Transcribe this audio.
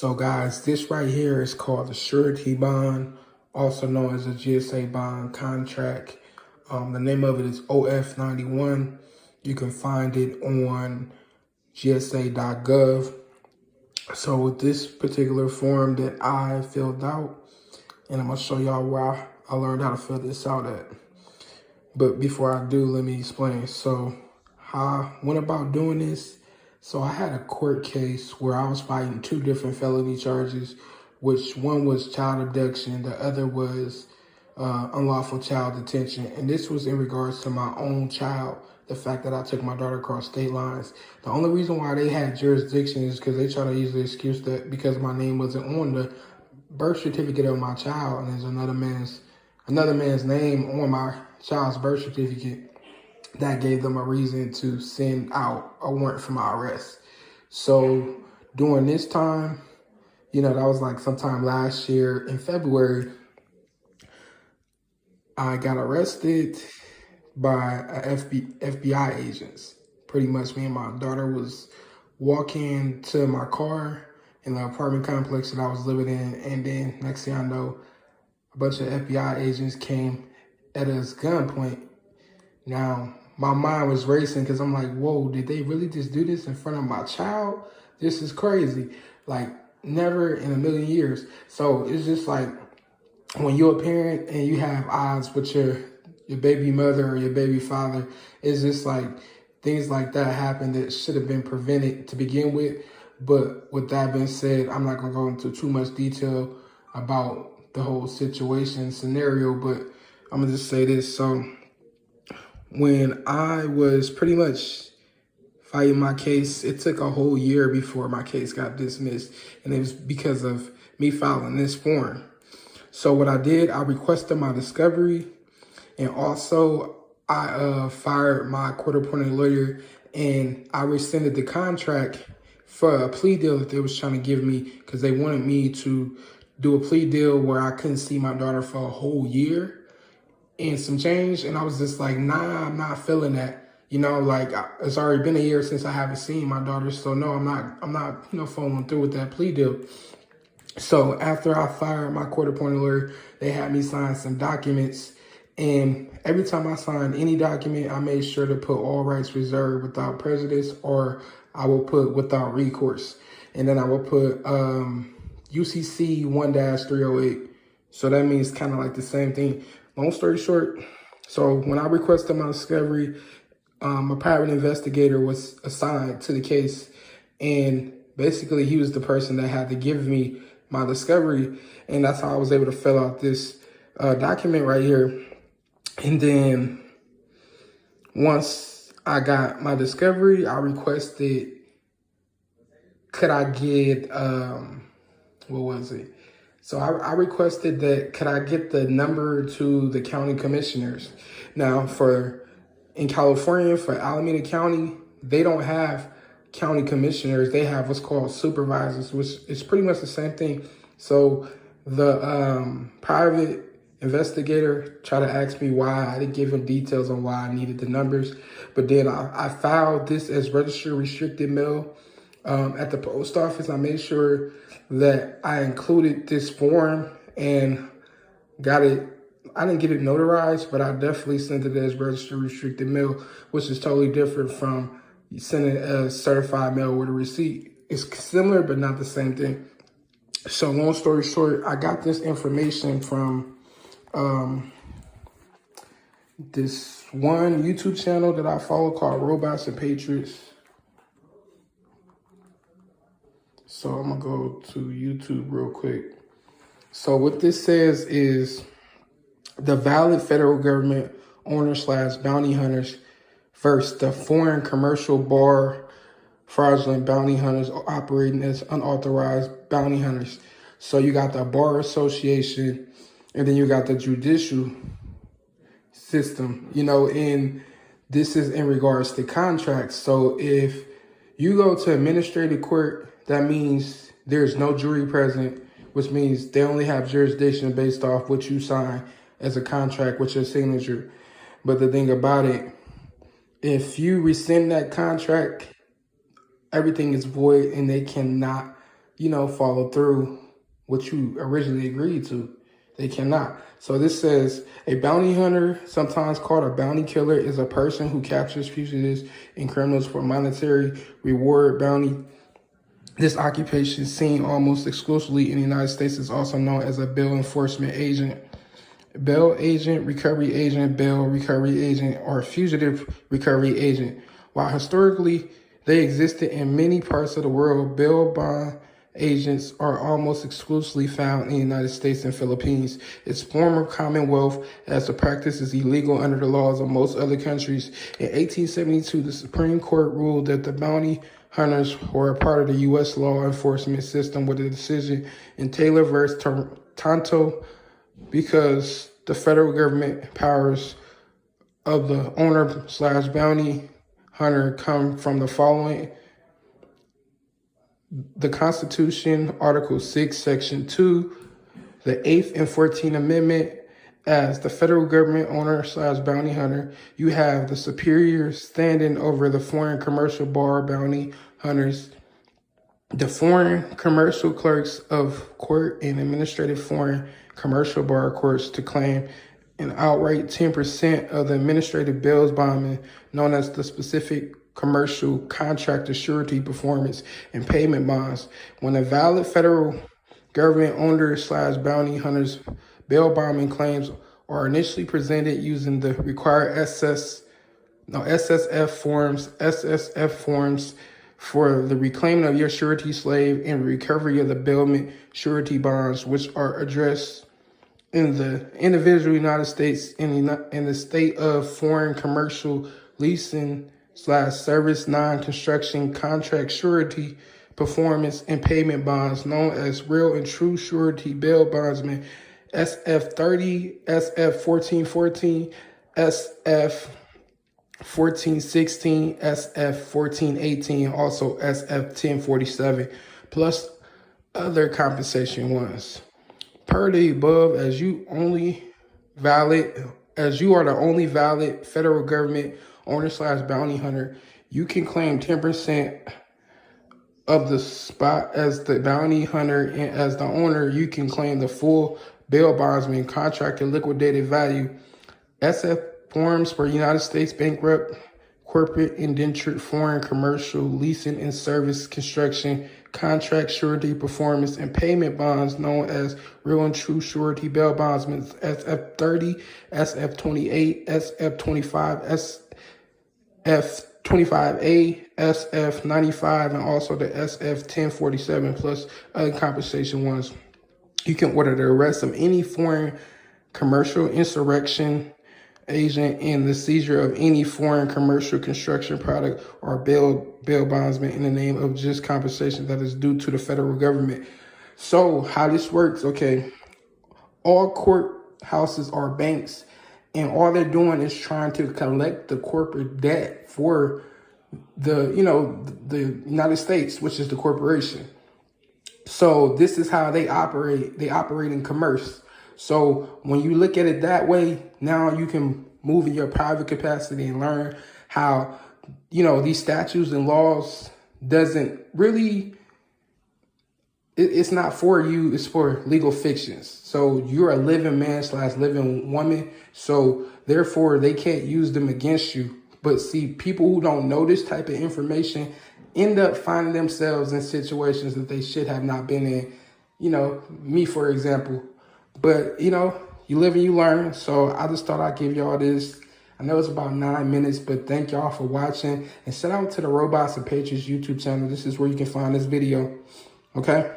So guys, this right here is called a surety bond, also known as a GSA bond contract. The name of it is OF91. You can find it on gsa.gov. So with this particular form that I filled out, and I'm gonna show y'all where I learned how to fill this out at. But before I do, let me explain. So how I went about doing this. So I had a court case where I was fighting two different felony charges, which one was child abduction, the other was unlawful child detention. And this was in regards to my own child, the fact that I took my daughter across state lines. The only reason why they had jurisdiction is because they try to use the excuse that because my name wasn't on the birth certificate of my child and there's another man's name on my child's birth certificate, that gave them a reason to send out a warrant for my arrest. So during this time, that was like sometime last year in February, I got arrested by FBI agents. Pretty much me and my daughter was walking to my car in the apartment complex that I was living in. And then next thing I know, a bunch of FBI agents came at us gunpoint. Now, my mind was racing because I'm like, whoa, did they really just do this in front of my child? This is crazy. Like, never in a million years. So it's just like when you're a parent and you have odds with your baby mother or your baby father, it's just like things like that happen that should have been prevented to begin with. But with that being said, I'm not going to go into too much detail about the whole situation scenario, but I'm going to just say this. So when I was pretty much fighting my case, it took a whole year before my case got dismissed. And it was because of me filing this form. So what I did, I requested my discovery. And also I fired my court-appointed lawyer and I rescinded the contract for a plea deal that they was trying to give me because they wanted me to do a plea deal where I couldn't see my daughter for a whole year and some change. And I was just like, nah, I'm not feeling that. Like it's already been a year since I haven't seen my daughter. So no, I'm not, following through with that plea deal. So after I fired my court-appointed lawyer, they had me sign some documents. And every time I signed any document, I made sure to put all rights reserved without prejudice, or I will put without recourse. And then I will put UCC 1-308. So that means kind of like the same thing. Long story short, so when I requested my discovery, a private investigator was assigned to the case. And basically, he was the person that had to give me my discovery. And that's how I was able to fill out this document right here. And then once I got my discovery, I requested, could I get, what was it? So I requested that, could I get the number to the county commissioners? Now, in California, for Alameda County, they don't have county commissioners. They have what's called supervisors, which is pretty much the same thing. So the private investigator tried to ask me why. I didn't give him details on why I needed the numbers. But then I filed this as registered restricted mail at the post office. I made sure that I included this form and got it. I didn't get it notarized, but I definitely sent it as registered restricted mail, which is totally different from sending a certified mail with a receipt. It's similar, but not the same thing. So long story short, I got this information from this one YouTube channel that I follow called Robots and Patriots. So I'm gonna go to YouTube real quick. So what this says is the valid federal government owner/bounty hunters versus the foreign commercial bar fraudulent bounty hunters operating as unauthorized bounty hunters. So you got the Bar Association and then you got the judicial system, and this is in regards to contracts. So if you go to administrative court, that means there's no jury present, which means they only have jurisdiction based off what you sign as a contract with your signature. But the thing about it, if you rescind that contract, everything is void and they cannot follow through what you originally agreed to. They cannot. So this says, a bounty hunter, sometimes called a bounty killer, is a person who captures fugitives and criminals for monetary reward. Bounty. This occupation, seen almost exclusively in the United States, is also known as a bail enforcement agent. Bail agent, recovery agent, bail recovery agent, or fugitive recovery agent. While historically they existed in many parts of the world, bail bond agents are almost exclusively found in the United States and Philippines. Its former commonwealth, as the practice is illegal under the laws of most other countries. In 1872, the Supreme Court ruled that the bounty hunters were a part of the U.S. law enforcement system with a decision in Taylor versus Tonto, because the federal government powers of the owner/bounty hunter come from the following: the Constitution, Article 6, Section 2, the 8th and 14th Amendment. As the federal government owner/bounty hunter, you have the superior standing over the foreign commercial bar bounty hunters, the foreign commercial clerks of court and administrative foreign commercial bar courts to claim an outright 10% of the administrative bails bondman, known as the specific commercial contractor surety performance and payment bonds. When a valid federal government owner/bounty hunters bail bondman claims are initially presented using the required SSF forms for the reclaiming of your surety slave and recovery of the bailment surety bonds, which are addressed in the individual United States in the state of foreign commercial leasing/service non-construction contract surety performance and payment bonds, known as real and true surety bail bondsman, SF30, SF1414, SF1416, SF1418, also SF1047, plus other compensation ones. Per the above, as you are the only valid federal government owner/bounty hunter, you can claim 10% of the spot as the bounty hunter, and as the owner, you can claim the full bail bondsman contracted liquidated value. SF forms for United States bankrupt, corporate, indentured, foreign, commercial, leasing and service, construction, contract, surety, performance, and payment bonds, known as real and true surety bail bondsmen, SF30, SF28, SF25, SF25A, SF95, and also the SF1047, plus other compensation ones. You can order the arrest of any foreign commercial insurrection agent and the seizure of any foreign commercial construction product or bail bondsman in the name of just compensation that is due to the federal government. So how this works, okay, all courthouses are banks, and all they're doing is trying to collect the corporate debt for the United States, which is the corporation. So this is how they operate. They operate in commerce. So when you look at it that way, now you can move in your private capacity and learn how, these statutes and laws doesn't really, it's not for you, it's for legal fictions. So you're a living man/living woman. So therefore they can't use them against you. But see, people who don't know this type of information end up finding themselves in situations that they should have not been in. Me, for example. But, you live and you learn. So I just thought I'd give y'all this. I know it's about 9 minutes, but thank y'all for watching. And shout out to the Robots and Patriots YouTube channel. This is where you can find this video. Okay?